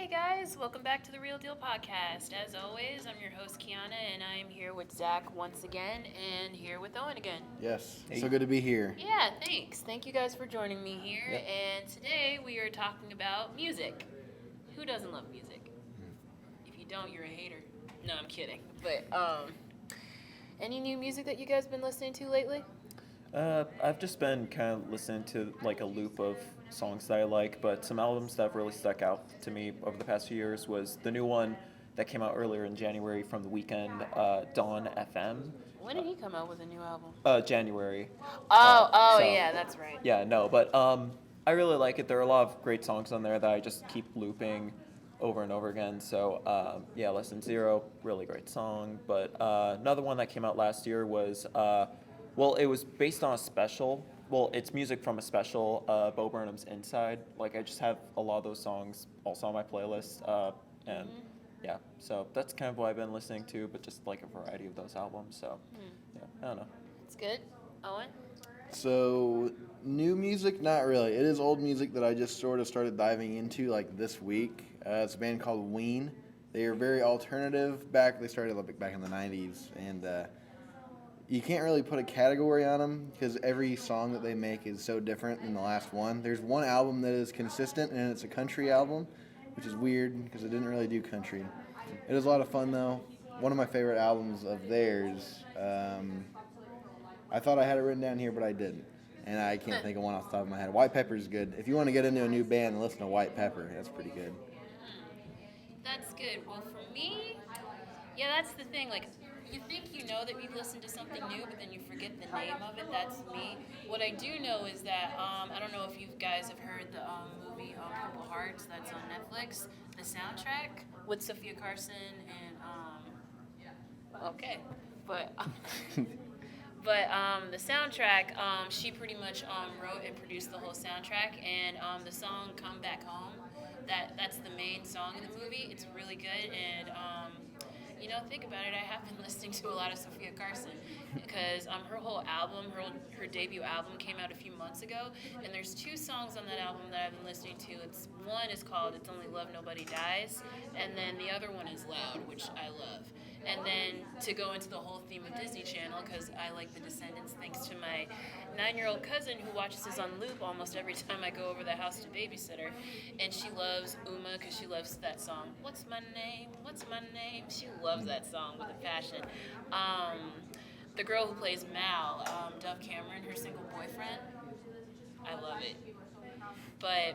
Hey guys, welcome back to the Real Deal Podcast. As always, I'm your host Kiana, and I am here with Zach once again, and here with Owen again. Yes, Hey. so good to be here. Yeah, thanks. Thank you guys for joining me here. Yep. And today we are talking about music. Who doesn't love music? If you don't, you're a hater. No, I'm kidding. But any new music that you guys been listening to lately? I've just been kind of listening to like a loop of songs that I like, but some albums that have really stuck out to me over the past few years was the new one that came out earlier in January from The Weeknd, Dawn FM. When did he come out with a new album? January. Oh, so- yeah, that's right. Yeah, no, but I really like it. There are a lot of great songs on there that I just keep looping over and over again. So yeah, Less Than Zero, really great song. But another one that came out last year was well, it was based on a special. Well, it's music from a special, Bo Burnham's Inside. Like, I just have a lot of those songs also on my playlist. And yeah, so that's kind of what I've been listening to, but just like a variety of those albums. So yeah, I don't know. It's good. Owen? So, new music, not really. It is old music that I just sort of started diving into like this week. It's a band called Ween. They are very alternative. They started back in the 90s, and you can't really put a category on them because every song that they make is so different than the last one. There's one album that is consistent, and it's a country album, which is weird because it didn't really do country. It is a lot of fun, though. One of my favorite albums of theirs. I thought I had it written down here, but I didn't, and I can't think of one off the top of my head. White Pepper's good. If you want to get into a new band and listen to White Pepper, that's pretty good. That's good. Well, for me, yeah, that's the thing. Like, you think you know that you've listened to something new, but then you forget the name of it. That's me. What I do know is that, I don't know if you guys have heard the movie Purple Hearts that's on Netflix, the soundtrack with Sophia Carson and, okay. But the soundtrack, she pretty much wrote and produced the whole soundtrack, and the song "Come Back Home," that's the main song in the movie. It's really good, and you know, think about it. I have been listening to a lot of Sophia Carson because her whole album, her debut album, came out a few months ago, and there's two songs on that album that I've been listening to. One is called "It's Only Love Nobody Dies," and then the other one is "Loud," which I love. And then to go into the whole theme of Disney Channel, because I like The Descendants thanks to my 9-year-old cousin who watches this on loop almost every time I go over the house to babysit her. And she loves Uma because she loves that song, "What's My Name? What's My Name?" She loves that song with a passion. The girl who plays Mal, Dove Cameron, her single boyfriend, I love it. But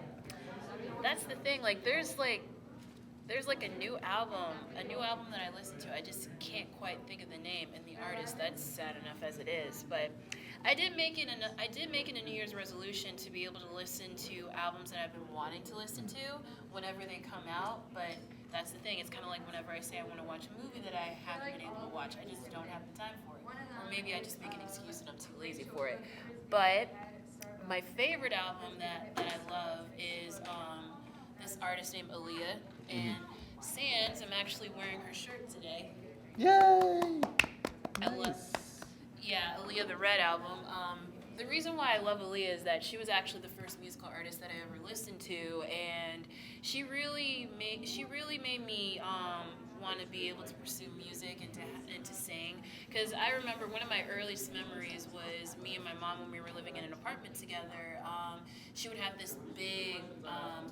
that's the thing, like there's a new album that I listen to. I just can't quite think of the name and the artist. That's sad enough as it is. But I did make it a New Year's resolution to be able to listen to albums that I've been wanting to listen to whenever they come out. But that's the thing. It's kind of like whenever I say I want to watch a movie that I haven't been able to watch. I just don't have the time for it. Or maybe I just make an excuse and I'm too lazy for it. But my favorite album that I love is this artist named Aaliyah, and Sans, I'm actually wearing her shirt today. Yay! Yeah, Aaliyah, the Red album. The reason why I love Aaliyah is that she was actually the first musical artist that I ever listened to, and she really made me want to be able to pursue music and to sing. Because I remember one of my earliest memories was me and my mom when we were living in an apartment together. She would have this big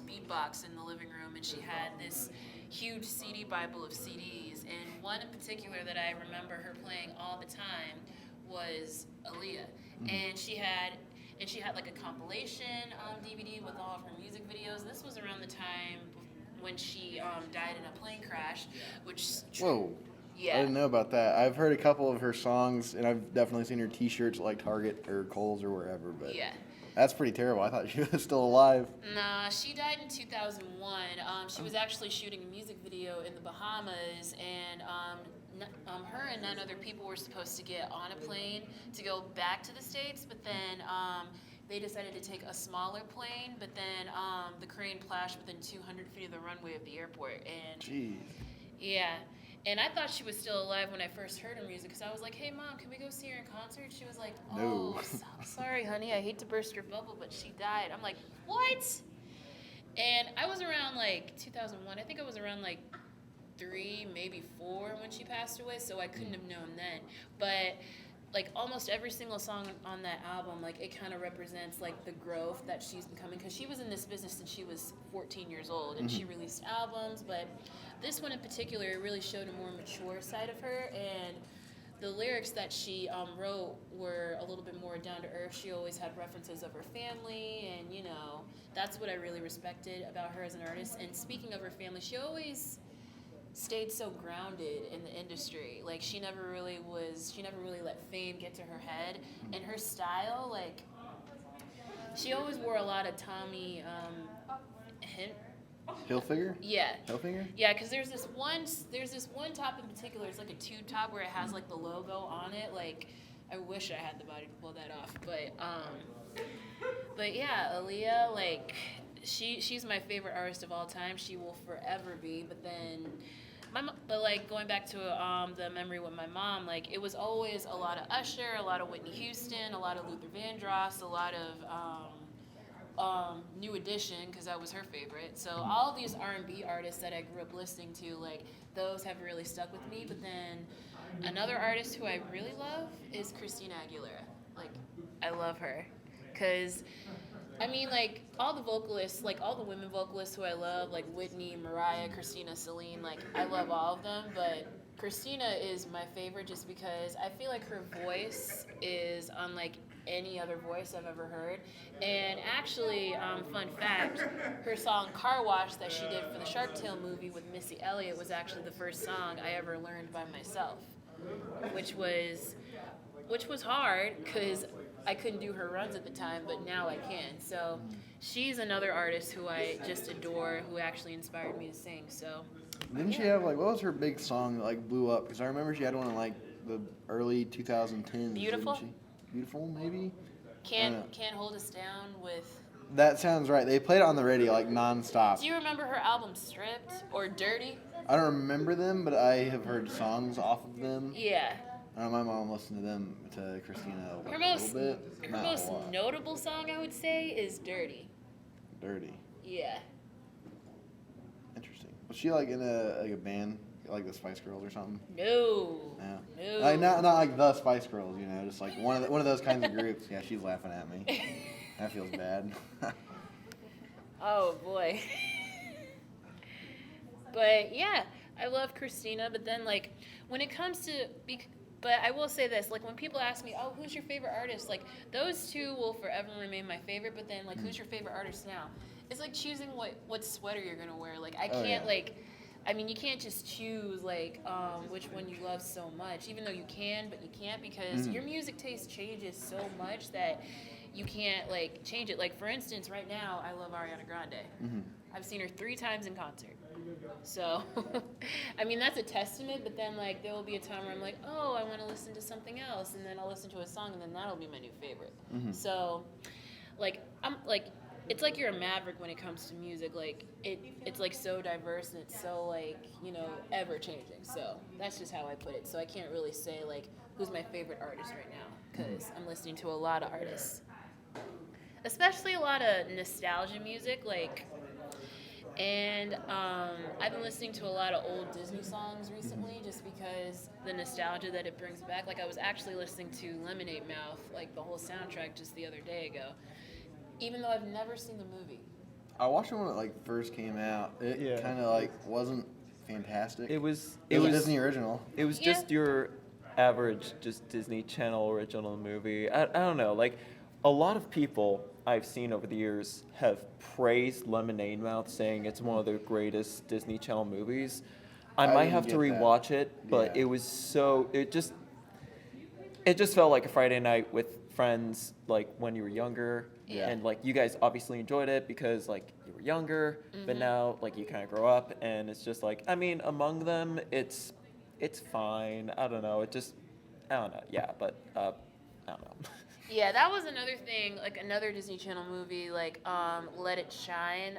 beatbox in the living room, and she had this huge CD Bible of CDs. And one in particular that I remember her playing all the time was Aaliyah. And she had like a compilation DVD with all of her music videos. This was around the time when she died in a plane crash, which... Whoa. Yeah. I didn't know about that. I've heard a couple of her songs, and I've definitely seen her T-shirts at like Target or Kohl's or wherever. But yeah. That's pretty terrible. I thought she was still alive. Nah, she died in 2001. She was actually shooting a music video in the Bahamas, and her and 9 other people were supposed to get on a plane to go back to the States, but then they decided to take a smaller plane, but then the crane crashed within 200 feet of the runway of the airport. And Jeez. yeah. And I thought she was still alive when I first heard her music, because I was like, "Hey, Mom, can we go see her in concert?" She was like, "Oh, No. sorry, honey, I hate to burst your bubble, but she died." I'm like, "What?" And I was around like 2001. I think I was around like 3, maybe 4 when she passed away, so I couldn't have known then. But like almost every single song on that album, like it kind of represents like the growth that she's becoming, because she was in this business since she was 14 years old, and she released albums, but this one in particular, it really showed a more mature side of her, and the lyrics that she wrote were a little bit more down to earth. She always had references of her family, and you know, that's what I really respected about her as an artist. And speaking of her family, she always stayed so grounded in the industry. Like she never really let fame get to her head. And her style, like she always wore a lot of Tommy Hilfiger? Yeah. Hilfiger? Yeah, because there's this one top in particular. It's like a tube top where it has like the logo on it. Like, I wish I had the body to pull that off. But yeah, Aaliyah, like she's my favorite artist of all time. She will forever be. But then, like going back to the memory with my mom, like it was always a lot of Usher, a lot of Whitney Houston, a lot of Luther Vandross, a lot of New Edition, because that was her favorite. So all these R&B artists that I grew up listening to, like those have really stuck with me. But then another artist who I really love is Christina Aguilera. Like I love her because I mean, like all the vocalists, like all the women vocalists who I love, like Whitney, Mariah, Christina, Celine, like I love all of them, but Christina is my favorite just because I feel like her voice is unlike any other voice I've ever heard. And actually, fun fact, her song Car Wash that she did for the Shark Tale movie with Missy Elliott was actually the first song I ever learned by myself, which was hard because I couldn't do her runs at the time, but now I can. So she's another artist who I just adore, who actually inspired me to sing. So Didn't she have like, what was her big song that like blew up? Because I remember she had one in like the early 2010s. Beautiful? Didn't she? Beautiful, maybe? Can't Hold Us Down with... That sounds right. They played it on the radio like nonstop. Do you remember her album Stripped or Dirty? I don't remember them, but I have heard songs off of them. Yeah. My mom listened to them, to Christina, like, Her a most little bit. her Not most a lot. notable song, I would say, is Dirty. Dirty. Yeah. Interesting. Was she like in a band, like the Spice Girls or something? No. No. Like not like the Spice Girls, you know, just like one of those kinds of groups. Yeah, she's laughing at me. That feels bad. Oh boy. But yeah, I love Christina. But then like when it comes to but I will say this, like when people ask me, oh, who's your favorite artist? Like those two will forever remain my favorite. But then like who's your favorite artist now? It's like choosing what sweater you're gonna wear. Like I can't I mean, you can't just choose like which one you love so much, even though you can, but you can't because your music taste changes so much that you can't like change it. Like for instance, right now I love Ariana Grande. I've seen her 3 times in concert. So, I mean that's a testament. But then like there will be a time where I'm like, oh, I want to listen to something else, and then I'll listen to a song, and then that'll be my new favorite. So, like I'm like. It's like you're a maverick when it comes to music. Like it's like so diverse and it's so like, you know, ever changing. So that's just how I put it. So I can't really say like who's my favorite artist right now because I'm listening to a lot of artists, especially a lot of nostalgia music. Like, and I've been listening to a lot of old Disney songs recently just because the nostalgia that it brings back. Like I was actually listening to Lemonade Mouth, like the whole soundtrack just the other day ago. Even though I've never seen the movie. I watched it when it like first came out. It kind of like wasn't fantastic. It was a Disney original. It was just your average, just Disney Channel original movie. I don't know. Like a lot of people I've seen over the years have praised Lemonade Mouth, saying it's one of the greatest Disney Channel movies. I might didn't have to get that. rewatch it, but it was so it just felt like a Friday night with friends, like when you were younger. Yeah. And like you guys obviously enjoyed it because like you were younger, but now like you kind of grow up, and it's just like, I mean, among them it's fine. I don't know. I don't know. Yeah, but I don't know. Yeah, that was another thing, like another Disney Channel movie, like Let It Shine.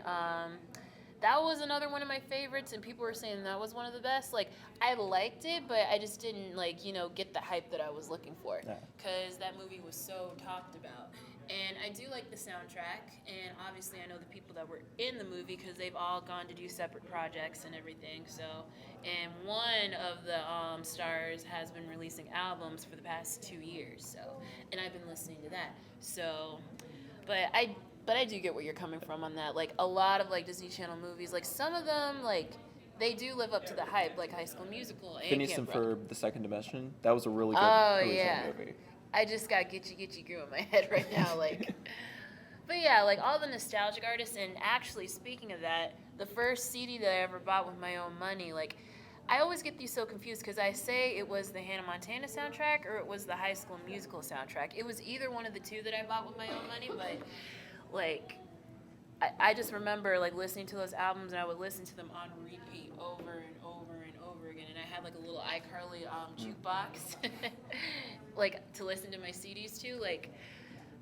That was another one of my favorites, and people were saying that was one of the best. Like, I liked it, but I just didn't, like, you know, get the hype that I was looking for. Because that movie was so talked about. And I do like the soundtrack, and obviously I know the people that were in the movie because they've all gone to do separate projects and everything. So, and one of the stars has been releasing albums for the past 2 years. So, and I've been listening to that. So, but I do get where you're coming from on that. Like a lot of like Disney Channel movies, like some of them like they do live up to the hype, like High School Musical and Phineas and Camp Rock. Ferb, The Second Dimension. That was a really good Oh original yeah. movie. I just got Gitchy Grew in my head right now, like. But yeah, like all the nostalgic artists, and actually speaking of that, the first CD that I ever bought with my own money, like I always get these so confused because I say it was the Hannah Montana soundtrack or it was the High School Musical soundtrack. It was either one of the two that I bought with my own money, but like I just remember like listening to those albums and I would listen to them on repeat over and over and over again. And I had like a little iCarly jukebox, like to listen to my CDs to. Like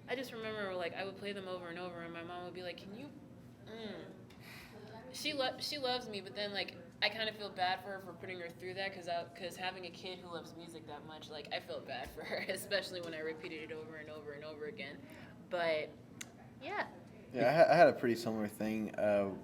I just remember like I would play them over and over, and my mom would be like, "Can you?" She loves me, but then like I kind of feel bad for her for putting her through that because having a kid who loves music that much, like I felt bad for her, especially when I repeated it over and over and over again. But yeah. Yeah, I had a pretty similar thing.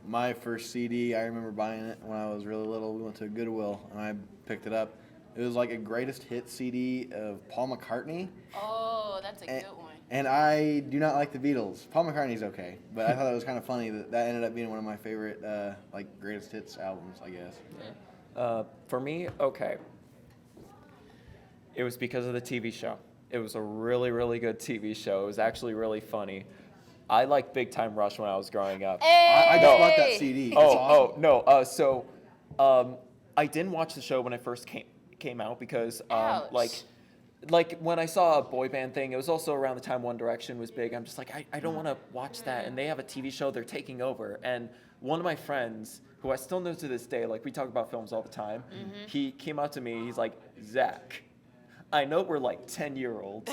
My first CD, I remember buying it when I was really little. We went to Goodwill, and I picked it up. It was like a greatest hit CD of Paul McCartney. Oh, that's a good one. And I do not like the Beatles. Paul McCartney's okay, but I thought it was kind of funny that ended up being one of my favorite like greatest hits albums, I guess. For me, okay. It was because of the TV show. It was a really, really good TV show. It was actually really funny. I liked Big Time Rush when I was growing up. Hey! I just bought that CD. It's awesome. No. So, I didn't watch the show when it first came out because, like when I saw a boy band thing, it was also around the time One Direction was big. I'm just like, I don't want to watch that. And they have a TV show they're taking over. And one of my friends, who I still know to this day, like we talk about films all the time, he came out to me. He's like, Zach, I know we're like 10-year-olds,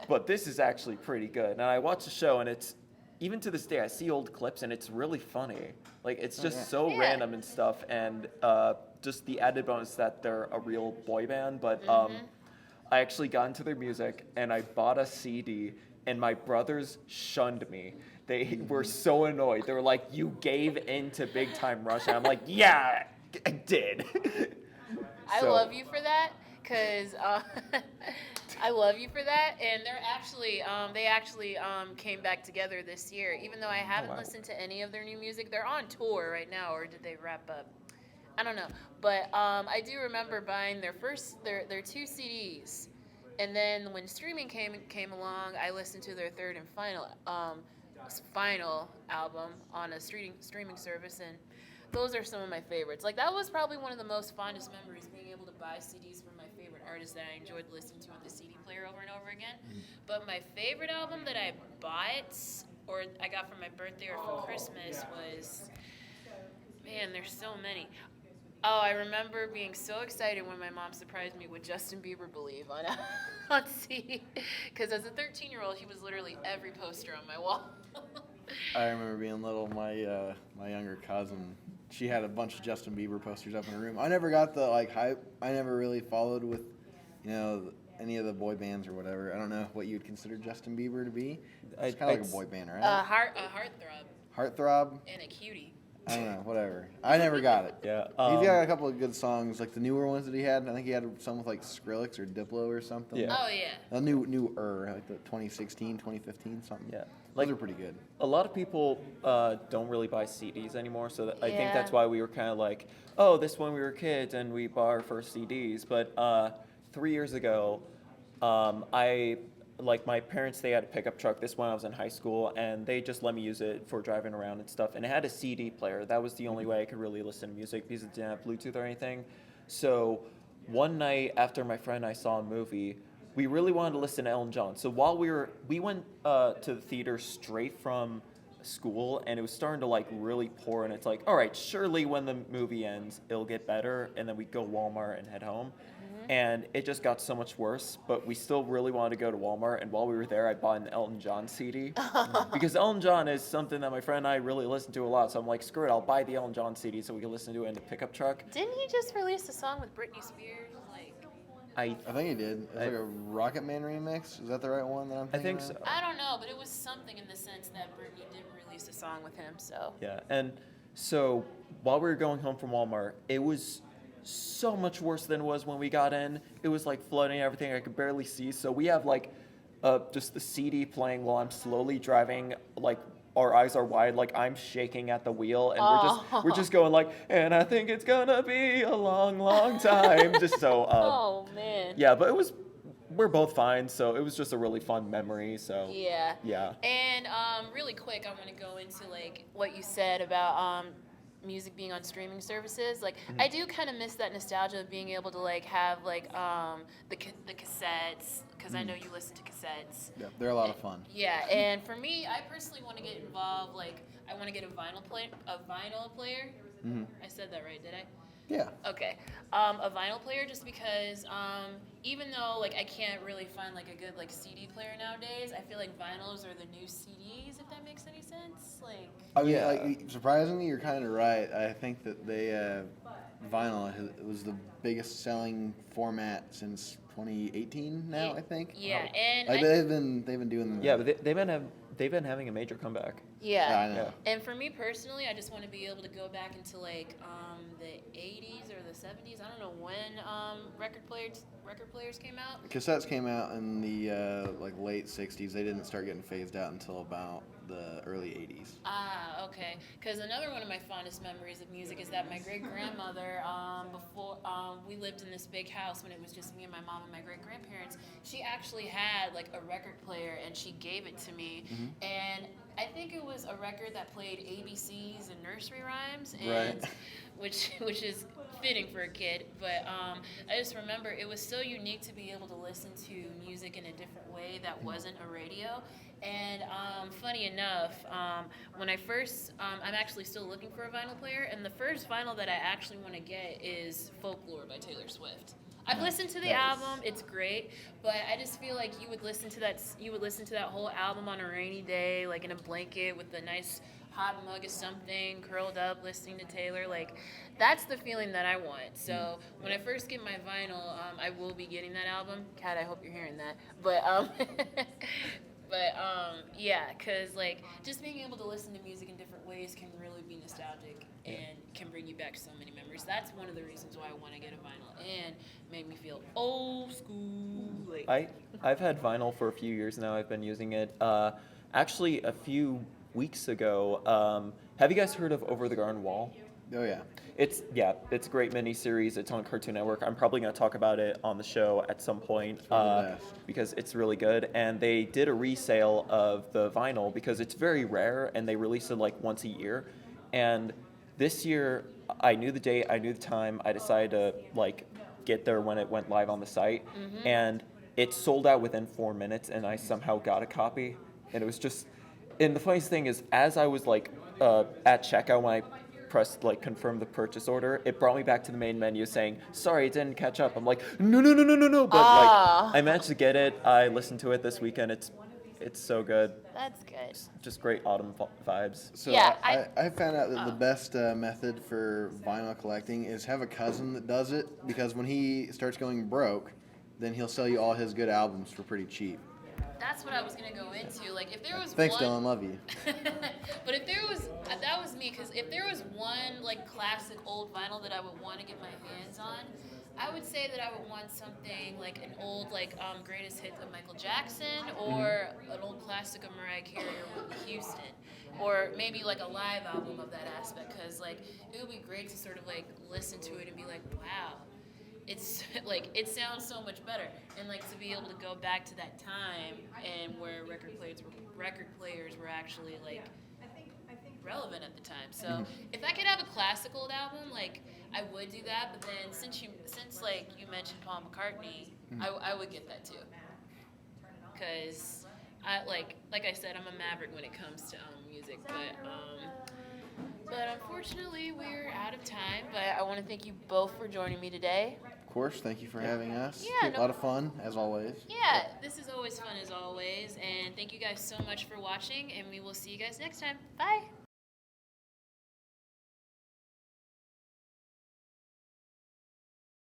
but this is actually pretty good. And I watched the show, and it's, even to this day, I see old clips, and it's really funny. Like, it's just so random and stuff, and just the added bonus that they're a real boy band. But I actually got into their music, and I bought a CD, and my brothers shunned me. They were so annoyed. They were like, "You gave in to Big Time Rush," and I'm like, "Yeah, I did." I love you for that. Because I love you for that, and they actually came back together this year. Even though I haven't listened to any of their new music, they're on tour right now, or did they wrap up? I don't know, but I do remember buying their two CDs, and then when streaming came along, I listened to their third and final album on a streaming service, and those are some of my favorites. Like that was probably one of the most fondest memories, being able to buy CDs from my favorite artists that I enjoyed listening to on the CD player over and over again. But my favorite album that I bought or I got for my birthday or for Christmas was, man, there's so many. Oh, I remember being so excited when my mom surprised me with Justin Bieber Believe on CD. Because as a 13-year-old, he was literally every poster on my wall. I remember being little. My younger cousin, she had a bunch of Justin Bieber posters up in her room. I never got the hype. I never really followed with, any of the boy bands or whatever. I don't know what you'd consider Justin Bieber to be. It's kind of like a boy band, right? A heartthrob. Heartthrob. And a cutie. I don't know, whatever. I never got it. Yeah. He's got a couple of good songs, like the newer ones that he had. I think he had some with like Skrillex or Diplo or something. Yeah. Oh, yeah. A newer, like the 2016, 2015, something. Yeah. Those are pretty good. A lot of people don't really buy CDs anymore, so I think that's why we were kind of like, oh, this when we were kids and we bought our first CDs. But 3 years ago, my parents, they had a pickup truck. This when I was in high school, and they just let me use it for driving around and stuff. And it had a CD player. That was the only way I could really listen to music because it didn't have Bluetooth or anything. So one night after my friend and I saw a movie, we really wanted to listen to Elton John. So while we went to the theater straight from school, and it was starting to really pour, and it's like, all right, surely when the movie ends, it'll get better, and then we go Walmart and head home. And it just got so much worse, but we still really wanted to go to Walmart, and while we were there, I bought an Elton John CD. Because Elton John is something that my friend and I really listen to a lot, so I'm like, screw it, I'll buy the Elton John CD so we can listen to it in the pickup truck. Didn't he just release a song with Britney Spears? I think he did. It was like a Rocket Man remix. Is that the right one that I'm I thinking think of? so. I don't know, but it was something in the sense that Britney did release a song with him. So Yeah, and so while we were going home from Walmart, it was so much worse than it was when we got in. It was like flooding everything. I could barely see. So we have like just the CD playing while I'm slowly driving. Like our eyes are wide. Like I'm shaking at the wheel, and we're just going like, and I think it's gonna be a long, long time. Just so. oh man. Yeah, but we're both fine. So it was just a really fun memory. So. Yeah. Yeah. And really quick, I want to go into like what you said about music being on streaming services. Like I do kind of miss that nostalgia of being able to like have like the cassettes, because I know you listen to cassettes. Yeah, they're a lot of fun. Yeah, and for me, I personally want to get involved. Like I want to get a vinyl player. Mm-hmm. I said that right, did I? Yeah. Okay, a vinyl player, just because even though like I can't really find like a good like CD player nowadays, I feel like vinyls are the new CDs, if that makes any sense. Like I mean, Yeah. like, surprisingly, you're kind of right. I think that vinyl was the biggest selling format since 2018 now, I think. yeah, and Like they've been doing. Yeah, but they've been having a major comeback. yeah. I know. And for me personally, I just want to be able to go back into like the 80s or the 70s. I don't know when record players came out. Cassettes came out in the like late 60s. They didn't start getting phased out until about the early 80s. Ah, okay. Because another one of my fondest memories of music is that my great-grandmother, before we lived in this big house when it was just me and my mom and my great-grandparents, she actually had like a record player and she gave it to me. And I think it was a record that played ABCs and nursery rhymes, and Right. which is fitting for a kid. But I just remember it was so unique to be able to listen to music in a different way that wasn't a radio. And funny enough, when I first, I'm actually still looking for a vinyl player, and the first vinyl that I actually want to get is Folklore by Taylor Swift. I've listened to the album; it's great, but I just feel like you would listen to that whole album on a rainy day, like in a blanket with a nice hot mug of something, curled up, listening to Taylor. Like, that's the feeling that I want. So when I first get my vinyl, I will be getting that album. Kat, I hope you're hearing that. But yeah, because like just being able to listen to music in different ways can really be nostalgic and can bring you back so many memories. That's one of the reasons why I want to get a vinyl and make me feel old school. Like, I've had vinyl for a few years now. I've been using it. Actually, a few weeks ago, have you guys heard of Over the Garden Wall? Oh yeah. It's a great miniseries. It's on Cartoon Network. I'm probably going to talk about it on the show at some point because it's really good. And they did a resale of the vinyl because it's very rare, and they release it like once a year. And this year, I knew the date, I knew the time. I decided to like get there when it went live on the site, and it sold out within 4 minutes. And I somehow got a copy, and it was just. And the funniest thing is, as I was like at checkout when I pressed like confirm the purchase order, it brought me back to the main menu saying, sorry, it didn't catch up. I'm like, no. But like I managed to get it. I listened to it this weekend. It's so good. that's good. It's just great autumn vibes. So Yeah, I found out that the best method for vinyl collecting is have a cousin that does it, because when he starts going broke, then he'll sell you all his good albums for pretty cheap. That's what I was gonna go into. Like, if there was Thanks, one, Dylan. Love you. but if there was, that was me. Because if there was one like classic old vinyl that I would want to get my hands on, I would say that I would want something like an old like greatest hits of Michael Jackson, or an old classic of Mariah Carey or Whitney Houston, or maybe like a live album of that aspect. Because like it would be great to sort of like listen to it and be like, wow. It's like it sounds so much better, and like to be able to go back to that time and where record players were actually like relevant at the time. So if I could have a classic old album, like I would do that. But then since like you mentioned Paul McCartney, I would get that too, because I like I said, I'm a maverick when it comes to music, but unfortunately we're out of time. But I want to thank you both for joining me today. Of course, thank you for having us. Yeah, A lot of fun, as always. Yeah, this is always fun as always, and thank you guys so much for watching, and we will see you guys next time. Bye!